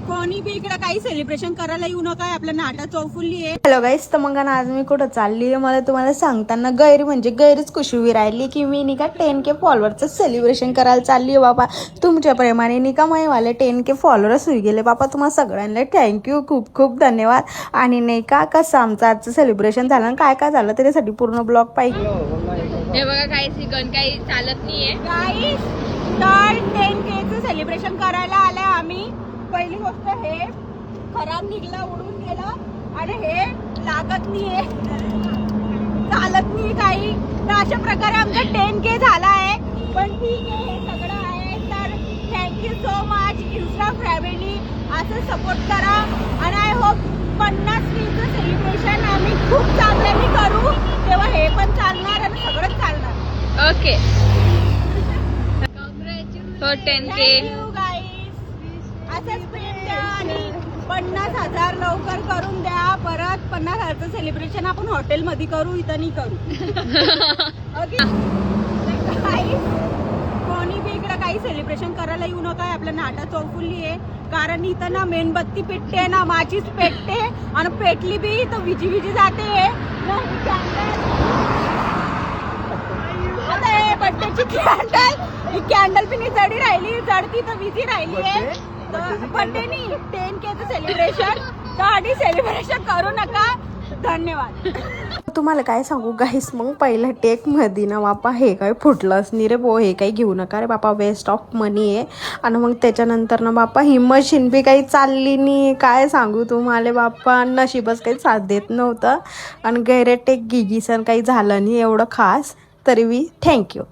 कोणी बी इकडे काही सेलिब्रेशन करायला येऊ नका, आपल्या नाटा चौफुल्ली आहे. हॅलो गाईस, तर मग आज मी कुठं चालली आहे मला तुम्हाला सांगताना गैर म्हणजे गैरच खुशी राहिली की मी नाही का 10K फॉलोअरचं सेलिब्रेशन करायला चालली आहे. बाबा तुमच्या प्रेमाने नाही का माझेवाले 10K फॉलोअर्स होई गेले. बाबा तुम्हाला सगळ्यांना थँक्यू, खूप खूप धन्यवाद. आणि नाही का कसं आमचं आजचं सेलिब्रेशन झालं आणि काय काय झालं त्याच्यासाठी पूर्ण ब्लॉग पाहिजे. हे बघा काही गण काही चालत नाहीये गाईस, तर 10Kचं सेलिब्रेशन करायला आलंय आम्ही. पहिली गोष्ट हे खराब निघला, उडून गेला आणि हे लागत नाहीये, चालत नाही काही. तर अशा प्रकारे आमचा 10K झाला आहे. पण ठीक आहे, हे सगळं आहे. तर thank you so much Insta family. असं सपोर्ट करा आणि आय होप 50Kचं सेलिब्रेशन आम्ही खूप चांगल्याने करू, तेव्हा हे पण चालणार आणि सगळंच चालणार. ओके. हो 10K असंच प्रेम द्या आणि 50,000 लवकर करून द्या. परत 50,000चं सेलिब्रेशन आपण हॉटेलमध्ये करू, इथं नाही करू. ओके. कोणी बी इकडे काही सेलिब्रेशन करायला येऊ नका, आपल्या नाटा चौफुल्ली आहे. कारण इथं ना मेणबत्ती पेटते ना माचीच पेटते, आणि पेटली बी तर विजी विजी जाते ना. बड्डेची कॅन्डल बी नाही जडी राहिली, जडती तर विजी राहिली आहे. बर्थडे नाही 10Kचं सेलिब्रेशन, तर आधी सेलिब्रेशन करू नका. धन्यवाद. तुम्हाला काय सांगू गाईस, मग पहिल्या टेक मध्ये ना बापा हे काय फुटलंच नाही रे बो, हे काही घेऊ नका रे बापा, वेस्ट ऑफ मनी आहे. आणि मग त्याच्यानंतर ना बापा ही मशीन बी काही चालली नाही. काय सांगू तुम्हाला बापा, नशीबच काही साथ देत नव्हतं. आणि गैरे टेक गिगीसन काही झालं नाही एवढं खास, तरी बी थँक्यू.